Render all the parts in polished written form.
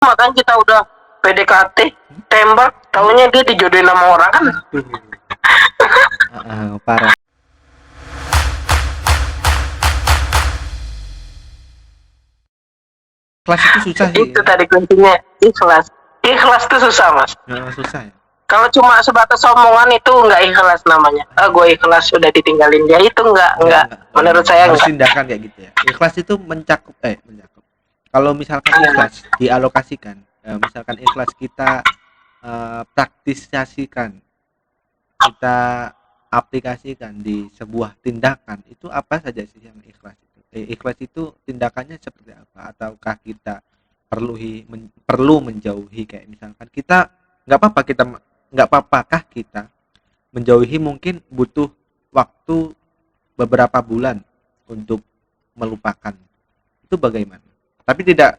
makanya kita udah PDKT, tembak, taunya dia dijodohin sama orang kan. Parah. Kelas itu susah sih. Itu tadi kuncinya, ikhlas. Ikhlas tuh susah, Mas. Susah ya. Kalau cuma sebatas omongan itu nggak ikhlas namanya. Gue ikhlas sudah ditinggalin dia, itu nggak. Menurut saya harus enggak. tindakan kayak gitu ya. Ikhlas itu mencakup. Kalau misalkan ikhlas dialokasikan, misalkan ikhlas kita praktisasikan, kita aplikasikan di sebuah tindakan, itu apa saja sih yang ikhlas itu? Ikhlas itu tindakannya seperti apa? Ataukah kita perlu menjauhi, kayak misalkan kita nggak apa-apakah kita menjauhi, mungkin butuh waktu beberapa bulan untuk melupakan, itu bagaimana? Tapi tidak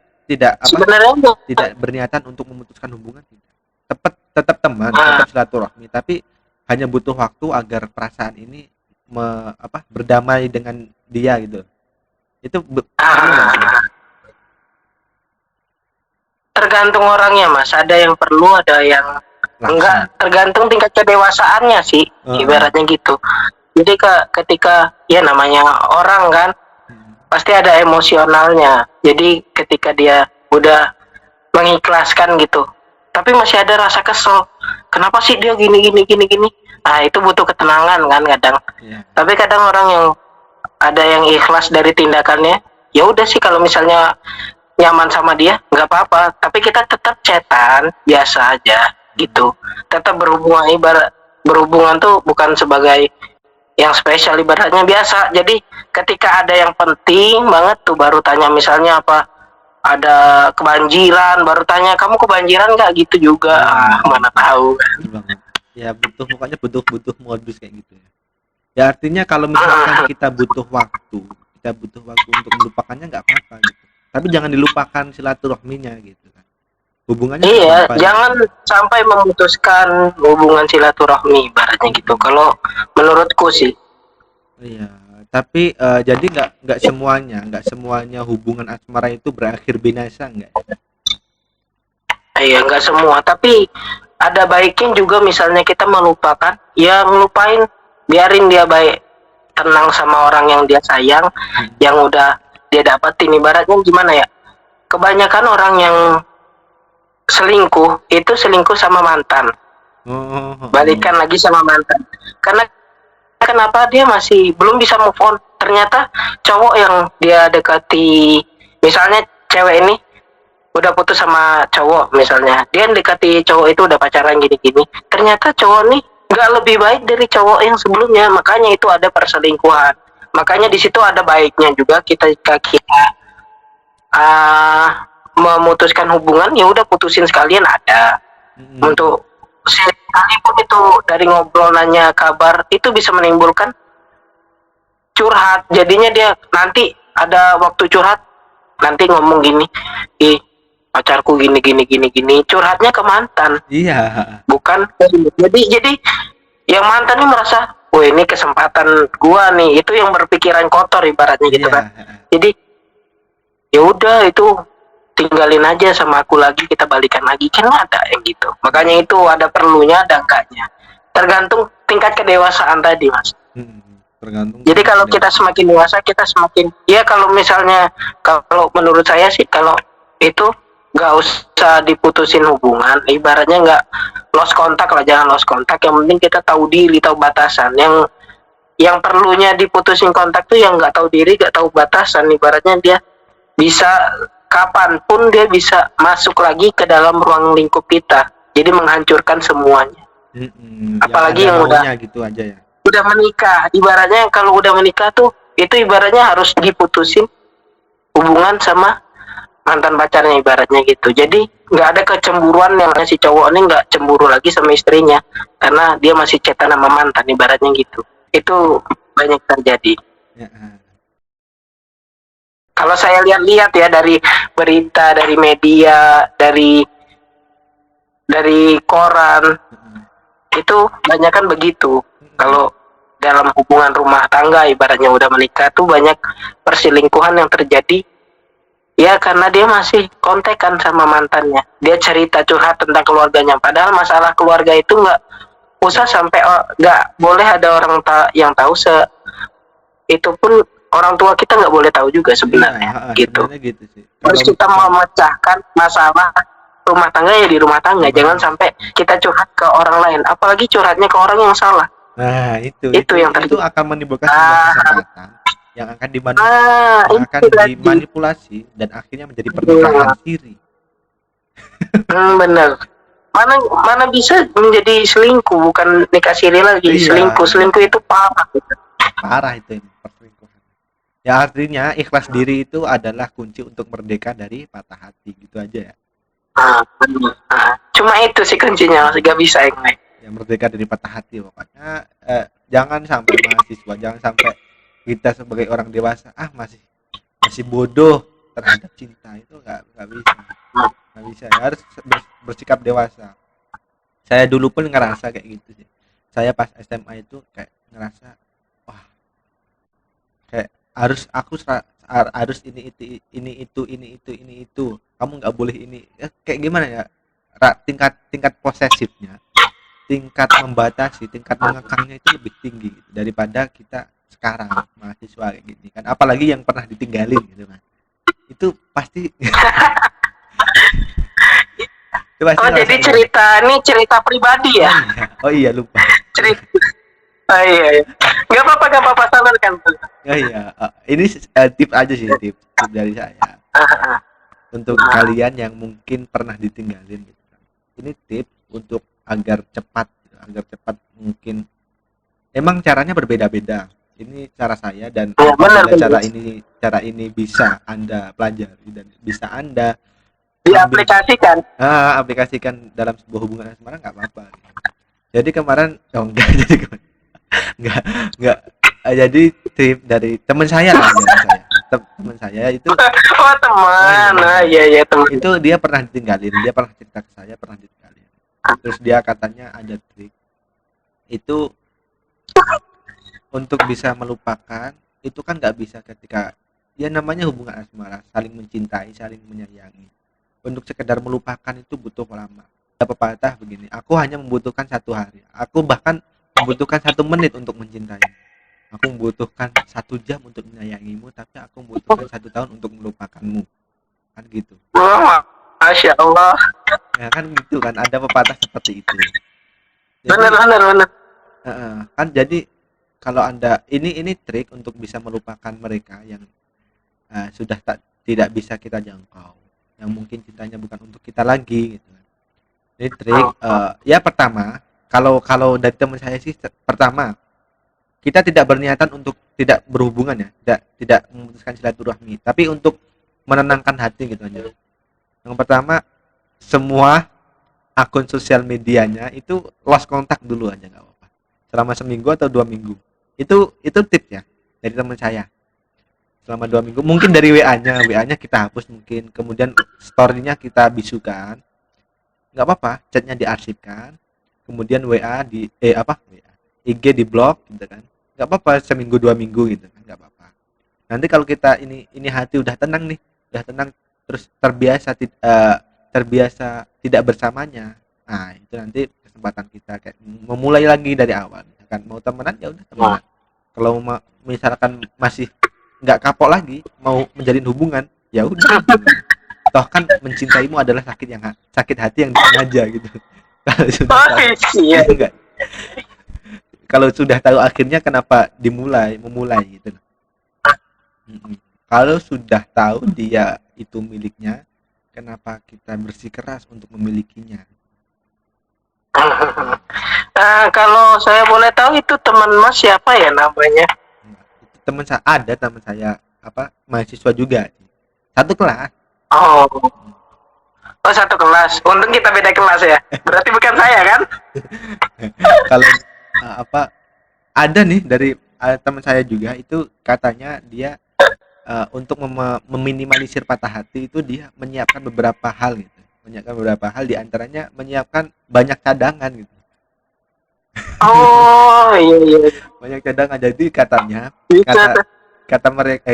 Sebenarnya tidak berniatan untuk memutuskan hubungan, tidak, tetap teman, tetap silaturahmi, tapi hanya butuh waktu agar perasaan ini berdamai dengan dia gitu. Itu tergantung orangnya, Mas. Ada yang perlu, ada yang enggak, tergantung tingkat kedewasaannya sih, ibaratnya gitu. Jadi ketika ya namanya orang kan pasti ada emosionalnya. Jadi ketika dia udah mengikhlaskan gitu, tapi masih ada rasa kesel. Kenapa sih dia gini? Nah, itu butuh ketenangan kan kadang. Tapi kadang orang yang ada yang ikhlas dari tindakannya, ya udah sih, kalau misalnya nyaman sama dia nggak apa-apa, tapi kita tetap chatan biasa aja gitu, tetap berhubungan tuh bukan sebagai yang spesial, ibaratnya biasa. Jadi ketika ada yang penting banget tuh baru tanya, misalnya apa, ada kebanjiran baru tanya, kamu kebanjiran nggak, gitu juga. Mana tahu kan. Ya butuh modus kayak gitu ya. Ya artinya kalau misalkan kita butuh waktu untuk melupakannya, nggak apa-apa gitu. Tapi jangan dilupakan silaturahminya gitu kan. Hubungannya jangan sampai memutuskan hubungan silaturahmi, ibaratnya gitu. Kalau menurutku sih. Iya, tapi jadi nggak semuanya hubungan asmara itu berakhir binasa, nggak? Iya, nggak semua, tapi ada baiknya juga. Misalnya kita melupakan, ya ngelupain, biarin dia baik, tenang sama orang yang dia sayang, yang udah dia dapetin. Ibaratnya gimana ya, kebanyakan orang yang selingkuh itu selingkuh sama mantan, balikan lagi sama mantan, karena kenapa dia masih belum bisa move on. Ternyata cowok yang dia dekati, misalnya cewek ini udah putus sama cowok, misalnya dia dekati cowok itu udah pacaran gini-gini, ternyata cowok nih nggak lebih baik dari cowok yang sebelumnya. Makanya itu ada perselingkuhan. Makanya di situ ada baiknya juga kita memutuskan hubungan, ya udah putusin sekalian ada. Untuk sekalipun itu dari ngobrol, nanya kabar, itu bisa menimbulkan curhat. Jadinya dia nanti ada waktu curhat, nanti ngomong gini, pacarku gini, curhatnya ke mantan. Iya. Bukan. Jadi yang mantan ini merasa, oh ini kesempatan gua nih. Itu yang berpikiran kotor, ibaratnya gitu kan. Jadi ya udah, itu tinggalin aja sama aku lagi, kita balikan lagi, kan ada yang gitu. Makanya itu ada perlunya, ada enggaknya. Tergantung tingkat kedewasaan tadi, Mas. Tergantung. Jadi kalau kita semakin dewasa, kita semakin, ya kalau misalnya, kalau menurut saya sih, kalau itu nggak usah diputusin hubungan, ibaratnya nggak lost kontak lah, jangan lost kontak. Yang penting kita tahu diri, tahu batasan. Yang perlunya diputusin kontak tuh yang nggak tahu diri, nggak tahu batasan. Ibaratnya dia bisa kapanpun dia bisa masuk lagi ke dalam ruang lingkup kita, jadi menghancurkan semuanya. Apalagi yang udah gitu aja ya, udah menikah. Ibaratnya kalau udah menikah tuh, itu ibaratnya harus diputusin hubungan sama mantan pacarnya, ibaratnya gitu. Jadi nggak ada kecemburuan, yang si cowok ini nggak cemburu lagi sama istrinya karena dia masih chatan sama mantan, ibaratnya gitu. Itu banyak terjadi. Kalau saya lihat-lihat ya, dari berita, dari media, dari koran, itu banyak kan begitu. Kalau dalam hubungan rumah tangga, ibaratnya udah menikah tuh banyak perselingkuhan yang terjadi Ya karena dia masih kontekan sama mantannya. Dia cerita curhat tentang keluarganya. Padahal masalah keluarga itu nggak usah sampai nggak boleh ada orang yang tahu itu pun orang tua kita nggak boleh tahu juga sebenarnya. Gitu. Sebenarnya gitu sih. Terus kita memecahkan masalah rumah tangga ya di rumah tangga. Jangan sampai kita curhat ke orang lain. Apalagi curhatnya ke orang yang salah. Nah itu yang terjadi. Itu akan menimbulkan sebuah kesempatan yang akan dimanipulasi dan akhirnya menjadi pernikahan siri. Benar. Mana bisa menjadi selingkuh, bukan nikah siri lagi. Iya. Selingkuh itu parah. Parah itu perselingkuhan. Ya artinya ikhlas diri itu adalah kunci untuk merdeka dari patah hati, gitu aja ya. Cuma itu sih kuncinya, masih gak bisa yang lain. Ya merdeka dari patah hati pokoknya. Jangan sampai mahasiswa, jangan sampai kita sebagai orang dewasa masih bodoh terhadap cinta. Itu nggak bisa ya, harus bersikap dewasa. Saya dulu pun ngerasa kayak gitu sih. Saya pas SMA itu kayak ngerasa wah, kayak harus ini itu kamu nggak boleh ini ya, kayak gimana ya, tingkat posesifnya, tingkat membatasi, tingkat mengekangnya itu lebih tinggi gitu, daripada kita sekarang mahasiswa kayak gini kan, apalagi yang pernah ditinggalin gitu kan, itu pasti itu pasti jadi cerita pribadi ya. Oh iya lupa cerita. Oh iya. Gak apa-apa salurkan. Oh iya, ini tip aja sih, tip dari saya untuk kalian yang mungkin pernah ditinggalin gitu kan. Ini tip untuk agar cepat mungkin. Emang caranya berbeda-beda. Ini cara saya dan cara ini bisa Anda pelajari dan bisa Anda diaplikasikan. Aplikasikan dalam sebuah hubungan asmara, nggak apa-apa. Jadi kemarin enggak jadi tip dari teman saya lah, teman saya itu teman. Iya teman. Itu dia pernah ditinggalin, dia pernah cerita ke saya pernah ditinggalin. Terus dia katanya ada trik itu untuk bisa melupakan. Itu kan nggak bisa ketika ya namanya hubungan asmara, saling mencintai, saling menyayangi. Untuk sekedar melupakan itu butuh lama. Ada pepatah begini, aku hanya membutuhkan 1 hari, aku bahkan membutuhkan 1 menit untuk mencintai. Aku membutuhkan 1 jam untuk menyayangimu, tapi aku membutuhkan 1 tahun untuk melupakanmu. Kan gitu. Masya Allah. Ya kan gitu kan, ada pepatah seperti itu. Benar. Kan jadi kalau Anda ini trik untuk bisa melupakan mereka yang sudah tidak bisa kita jangkau, yang mungkin cintanya bukan untuk kita lagi gitu. Ini trik ya pertama, kalau dari teman saya sih, pertama kita tidak berniatan untuk tidak berhubungan ya, tidak memutuskan silaturahmi, tapi untuk menenangkan hati gitu aja. Yang pertama, semua akun sosial medianya itu lost kontak dulu aja, nggak apa-apa, selama seminggu atau 2 minggu. Itu tips ya dari teman saya. Selama 2 minggu, mungkin dari WA-nya kita hapus, mungkin kemudian story-nya kita bisukan, nggak apa-apa, chatnya diarsipkan, kemudian IG di blok gitu kan, nggak apa-apa, seminggu 2 minggu gitu kan, nggak apa-apa. Nanti kalau kita ini hati udah tenang nih, terus terbiasa tidak bersamanya, nah itu nanti kesempatan kita kayak memulai lagi dari awal. Misalkan mau temenan ya udah temenan, kalau misalkan masih nggak kapok lagi mau menjalin hubungan, ya udah toh kan mencintaimu adalah sakit hati yang disengaja gitu. Kalau sudah enggak, kalau sudah tahu akhirnya kenapa memulai gitu. Kalau sudah tahu dia itu miliknya, kenapa kita bersikeras untuk memilikinya? Kalau saya boleh tahu itu teman Mas siapa ya namanya? Teman saya mahasiswa juga, satu kelas. Oh, satu kelas. Untung kita beda kelas ya. Berarti bukan saya kan? Kalau ada nih dari teman saya juga, itu katanya dia untuk meminimalisir patah hati itu dia menyiapkan beberapa hal gitu. Diantaranya menyiapkan banyak cadangan gitu. Oh iya. Banyak cadangan. Jadi katanya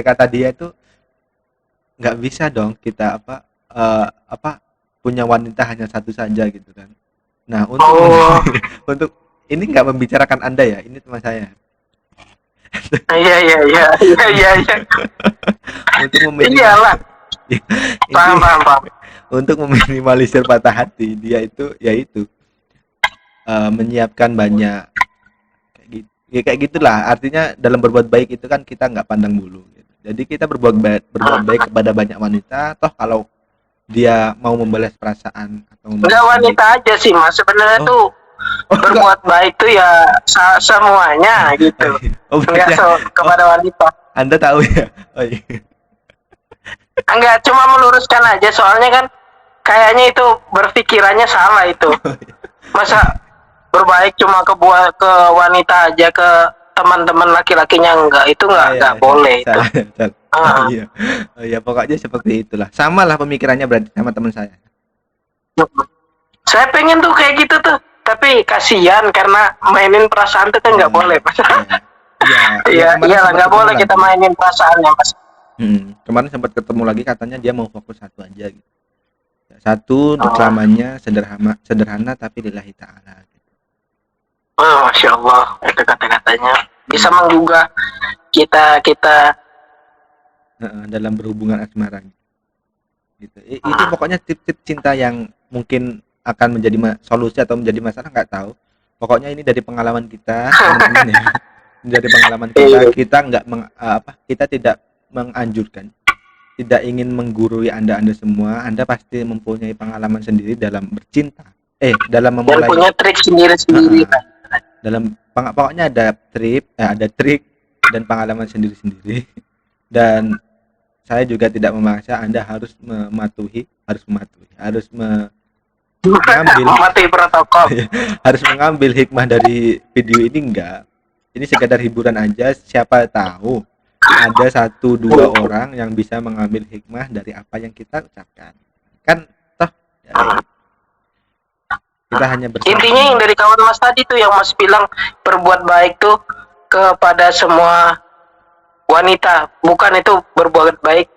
kata dia itu nggak bisa dong kita apa punya wanita hanya satu saja gitu kan. Nah, untuk Oh, untuk ini nggak membicarakan Anda ya, ini teman saya. iya iya iya iya iya iya. Untuk meminimal Iyalah, inti paham paham paham. untuk meminimalisir patah hati dia itu yaitu menyiapkan banyak kayak gitu. Ya kayak gitulah. Artinya dalam berbuat baik itu kan kita nggak pandang bulu gitu. Jadi kita berbuat baik kepada banyak wanita, toh kalau dia mau membalas perasaan atau Enggak membalas budi. wanita aja sih mas, sebenarnya Oh, tuh oh enggak. berbuat baik tuh ya semuanya gitu. Oh Enggak berarti oh kepada wanita. Anda tahu ya. Oh iya. Enggak, cuma meluruskan aja soalnya kan kayaknya itu berpikirannya salah itu. Masa berbaik cuma ke wanita aja, ke teman-teman laki-lakinya enggak, itu Oh enggak iya, boleh itu. salah, salah. Oh Ah, iya. Oh iya, pokoknya seperti itulah. Sama lah pemikirannya berarti sama teman saya. saya pengen tuh kayak gitu tuh, tapi kasihan karena mainin perasaan tuh kan nggak Oh, boleh mas. iya. Iya, iya Iya kemarin iyalah, sempat nggak ketemu boleh kita lagi. mainin perasaannya mas. Kemarin sempat ketemu lagi katanya dia mau fokus satu aja gitu. Satu untuk Oh, selamanya sederhana sederhana tapi lillahi taala gitu. oh, masya Allah itu kata-katanya bisa Iya. menggugah kita kita. Dalam berhubungan asmara gitu. Itu pokoknya tip-tip cinta yang mungkin akan menjadi solusi atau menjadi masalah nggak tahu. Pokoknya ini dari pengalaman kita, teman-teman ya. Ini dari pengalaman kita nggak kita tidak menganjurkan, tidak ingin menggurui Anda semua. Anda pasti mempunyai pengalaman sendiri dalam bercinta. Dalam Dan memulai punya trik sendiri-sendiri uh, kan. dalam pokoknya ada trik dan pengalaman sendiri-sendiri. Dan saya juga tidak memaksa Anda harus mengambil Mematuhi protokol. harus mengambil hikmah dari video ini enggak. Ini sekadar hiburan aja, siapa tahu ada satu dua orang yang bisa mengambil hikmah dari apa yang kita ucapkan. Kan toh ya, kita hanya Intinya yang bersama-sama. dari kawan mas tadi tuh yang mas bilang berbuat baik tuh kepada semua wanita, bukan itu berbuat baik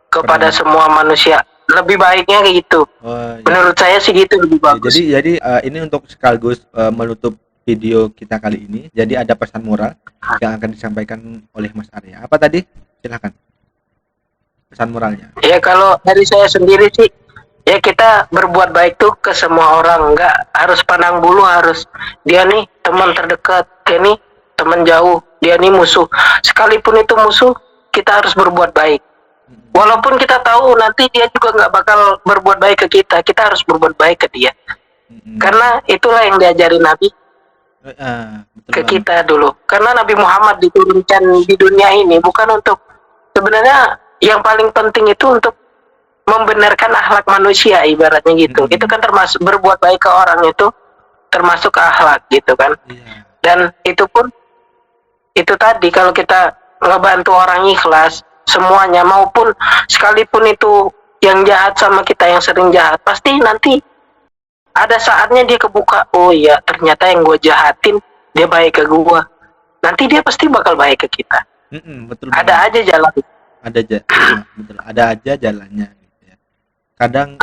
kepada Pernah. semua manusia. Lebih baiknya kayak gitu. Oh, iya. Menurut saya sih gitu lebih Ya, bagus. jadi ini untuk sekaligus menutup video kita kali ini. Jadi ada pesan moral yang akan disampaikan oleh Mas Arya. Apa tadi? Silahkan pesan moralnya. Ya kalau dari saya sendiri sih, ya kita berbuat baik tuh ke semua orang, nggak harus pandang bulu, harus dia nih teman terdekat, dia nih teman jauh, dia nih musuh. Sekalipun itu musuh, kita harus berbuat baik. Walaupun kita tahu nanti dia juga nggak bakal berbuat baik ke kita harus berbuat baik ke dia. Karena itulah yang diajari Nabi Betul ke banget. kita dulu. Karena Nabi Muhammad diturunkan di dunia ini bukan untuk, sebenarnya yang paling penting itu untuk membenarkan akhlak manusia ibaratnya gitu. Itu kan termasuk berbuat baik ke orang itu termasuk akhlak gitu kan. Iya. Dan itu pun itu tadi kalau kita ngebantu orang ikhlas semuanya, maupun sekalipun itu yang jahat sama kita, yang sering jahat, pasti nanti ada saatnya dia kebuka, oh iya ternyata yang gue jahatin dia baik ke gue, nanti dia pasti bakal baik ke kita. Betul Ada banget. aja jalan. Betul. Ada aja jalannya gitu ya. Kadang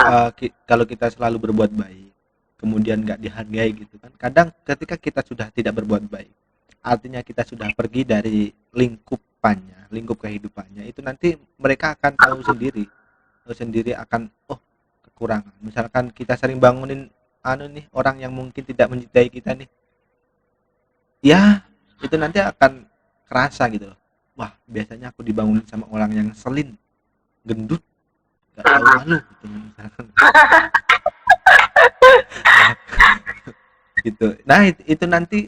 kalau kita selalu berbuat baik, kemudian nggak dihargai gitu kan. Kadang ketika kita sudah tidak berbuat baik, artinya kita sudah pergi dari lingkup kehidupannya. Itu nanti mereka akan tahu sendiri akan kekurangan. Misalkan kita sering bangunin orang yang mungkin tidak mencintai kita nih, ya itu nanti akan kerasa gitu loh. Wah, biasanya aku dibangunin sama orang yang selin, gendut, gak tahu malu gitu misalkan. Gitu. Nah, itu nanti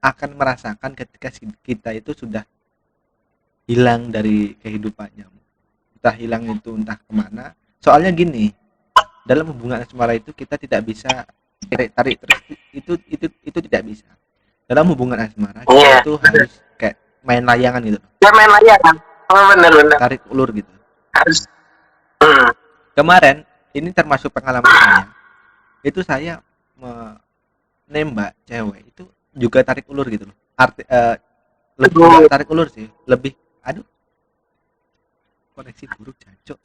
akan merasakan ketika kita itu sudah hilang dari kehidupannya. Entah kemana. Soalnya gini, dalam hubungan asmara itu kita tidak bisa tarik terus, itu tidak bisa. Dalam hubungan asmara kita itu harus kayak main layangan gitu. Ya main layangan. Oh, bener. Tarik ulur gitu. Harus. Kemarin ini termasuk pengalaman saya. Itu saya menembak cewek itu juga tarik ulur gitu loh. Lebih tarik ulur sih, lebih koneksi buruk jancuk.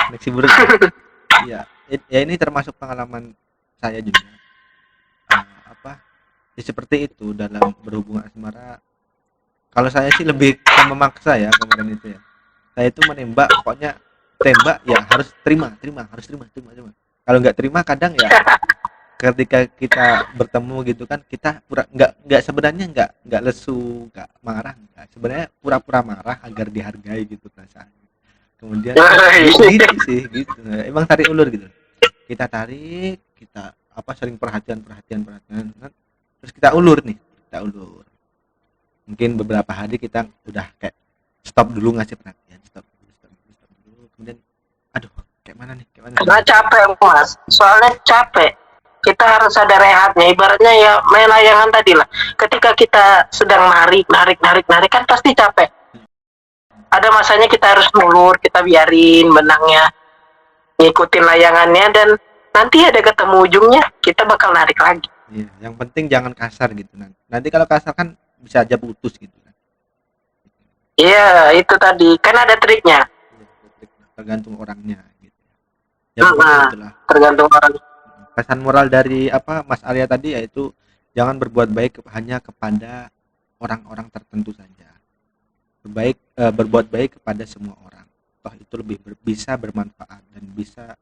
Koneksi buruk. Iya, ya ini termasuk pengalaman saya juga. Ya seperti itu dalam berhubungan asmara. Kalau saya sih lebih ke memaksa ya kemarin itu ya. Saya itu menembak, pokoknya tembak ya harus terima, harus terima. Kalau nggak terima kadang ya ketika kita bertemu gitu kan kita nggak sebenarnya nggak lesu, nggak marah, nggak, sebenarnya pura-pura marah agar dihargai gitu perasaannya. Kemudian gitu sih gitu. Emang tarik ulur gitu. Kita tarik, kita sering perhatian kan. Terus kita ulur. Mungkin beberapa hari kita udah kayak stop dulu ngasih perhatian, stop dulu. Kemudian aduh, kayak mana nih? Karena capek Mas, soalnya capek. Kita harus ada rehatnya, ibaratnya ya main layangan tadi lah. Ketika kita sedang narik kan pasti capek. Ada masanya kita harus ulur, kita biarin benangnya ngikutin layangannya, dan nanti ada ketemu ujungnya kita bakal narik lagi. Iya, yang penting jangan kasar gitu nanti kalau kasar kan bisa aja putus gitu kan. Iya, itu tadi kan ada triknya. Tergantung orangnya gitu ya. Itulah tergantung orang. Pesan moral dari Mas Arya tadi yaitu jangan berbuat baik hanya kepada orang-orang tertentu saja. Berbuat baik kepada semua orang. Toh itu lebih bisa bermanfaat dan bisa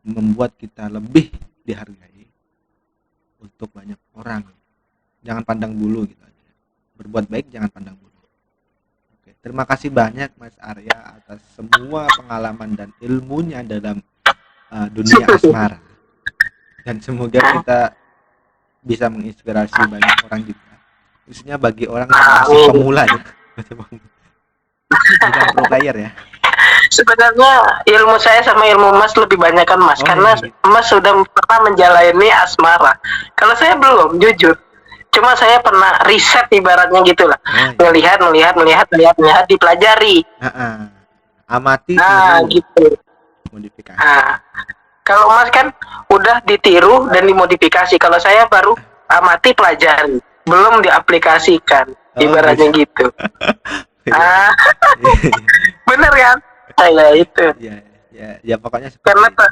membuat kita lebih dihargai untuk banyak orang. Jangan pandang bulu gitu aja. Berbuat baik jangan pandang bulu. Oke, terima kasih banyak Mas Arya atas semua pengalaman dan ilmunya dalam dunia asmara. Dan semoga kita bisa menginspirasi banyak orang juga. Khususnya bagi orang yang masih pemula ya. Bukan pro player ya. Sebenarnya ilmu saya sama ilmu Mas lebih banyak kan Mas, karena Mas sudah pernah menjalani asmara. Kalau saya belum, jujur. Cuma saya pernah riset ibaratnya gitulah. Melihat, dipelajari. Amati, gitu. Modifikasi. Kalau Mas kan udah ditiru dan dimodifikasi. Kalau saya baru amati, pelajari, belum diaplikasikan. Ibaratnya gitu. Bener kan? Ya itu. Ya pokoknya seperti itu.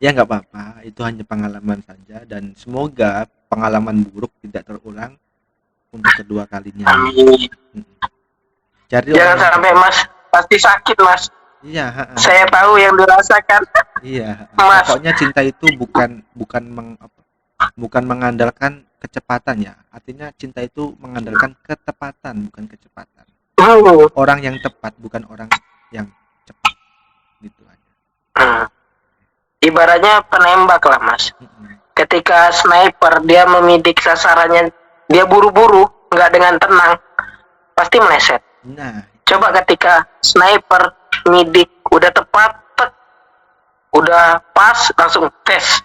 Ya nggak apa-apa, itu hanya pengalaman saja dan semoga pengalaman buruk tidak terulang untuk kedua kalinya. Amin. Jangan sampai Mas pasti sakit Mas. Iya. Saya tahu yang dirasakan. Iya. Mas. Pokoknya cinta itu bukan mengandalkan kecepatan ya. Artinya cinta itu mengandalkan ketepatan bukan kecepatan. Orang yang tepat bukan orang yang cepat. Gitu aja. Ibaratnya penembak lah Mas. Ketika sniper dia memidik sasarannya, dia buru-buru, nggak dengan tenang, pasti meleset. Nah, coba ketika sniper midik udah tepat, udah pas, langsung tes,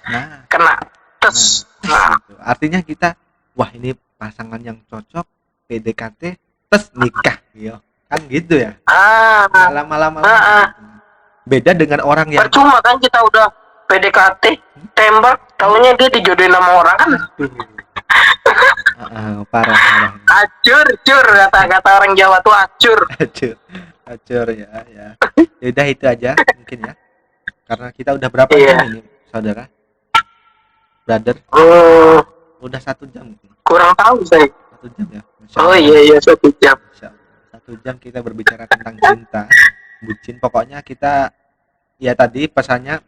kena tes. Artinya kita, wah ini pasangan yang cocok, PDKT, tes nikah, yo kan gitu ya. Lama-lama beda dengan orang yang percuma kan kita udah PDKT, tembak, taunya dia dijodohin sama orang kan. Parah. Acur kata orang Jawa tuh acur ya. Udah itu aja mungkin ya. Karena kita udah berapa jam ini, saudara? Brother? Udah 1 jam. Kurang tahu saya. 1 jam ya. Iya 1 jam. 1 jam kita berbicara tentang cinta, bucin. Pokoknya kita ya tadi pesannya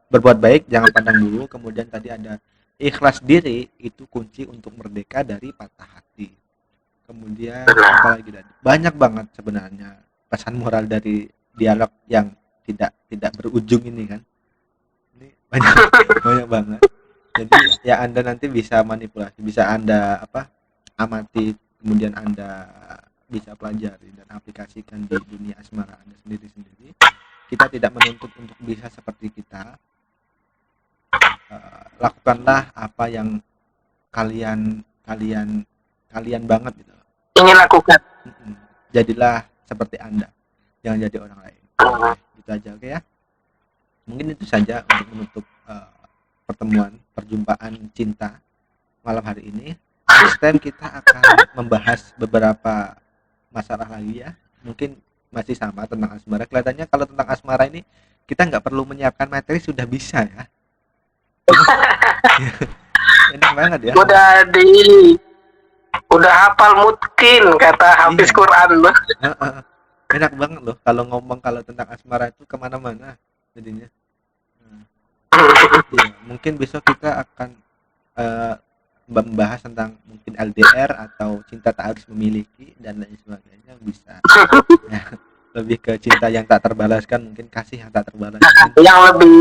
berbuat baik jangan pandang bulu. Kemudian tadi ada ikhlas diri itu kunci untuk merdeka dari patah hati. Kemudian apalagi tadi banyak banget sebenarnya pesan moral dari dialog yang tidak berujung ini kan. Ini banyak banget. Jadi ya Anda nanti bisa manipulasi, bisa Anda amati, kemudian Anda bisa pelajari dan aplikasikan di dunia asmara Anda sendiri-sendiri. Kita tidak menuntut untuk bisa seperti kita. Lakukanlah apa yang kalian banget gitu. Ingin lakukan. Jadilah seperti Anda, jangan jadi orang lain. Gitu aja, oke ya. Mungkin itu saja untuk menutup perjumpaan cinta malam hari ini. Next time kita akan membahas beberapa masalah lagi ya. Mungkin masih sama tentang asmara. Kelihatannya kalau tentang asmara ini kita nggak perlu menyiapkan materi, sudah bisa ya. Enak banget ya. Udah hafal mungkin kata habis Iya. Quran loh. Enak banget loh kalau ngomong kalau tentang asmara itu kemana-mana jadinya. Iya, mungkin besok kita akan eh, membahas tentang mungkin LDR atau cinta tak harus memiliki dan lain sebagainya, bisa ya, lebih ke cinta yang tak terbalaskan, mungkin kasih yang tak terbalaskan. Yang lebih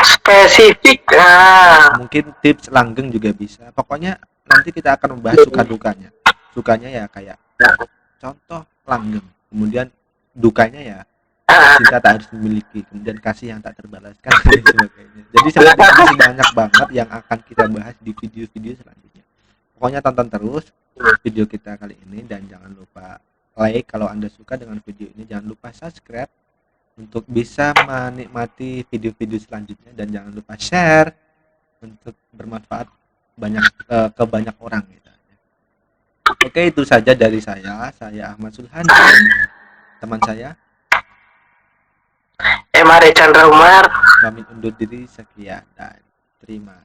spesifik. Mungkin tips langgeng juga bisa. Pokoknya nanti kita akan membahas suka dukanya. Sukanya ya kayak contoh langgeng, kemudian dukanya ya cinta tak harus memiliki, kemudian kasih yang tak terbalaskan dan sebagainya. Jadi sebenarnya masih banyak banget yang akan kita bahas di video-video selanjutnya. Pokoknya tonton terus video kita kali ini dan jangan lupa like kalau Anda suka dengan video ini, jangan lupa subscribe untuk bisa menikmati video-video selanjutnya, dan jangan lupa share untuk bermanfaat ke banyak orang gitu. Oke, itu saja dari saya Ahmad Sulhan dan teman saya Mare Chandra Umar pamit undur diri, sekian dan terima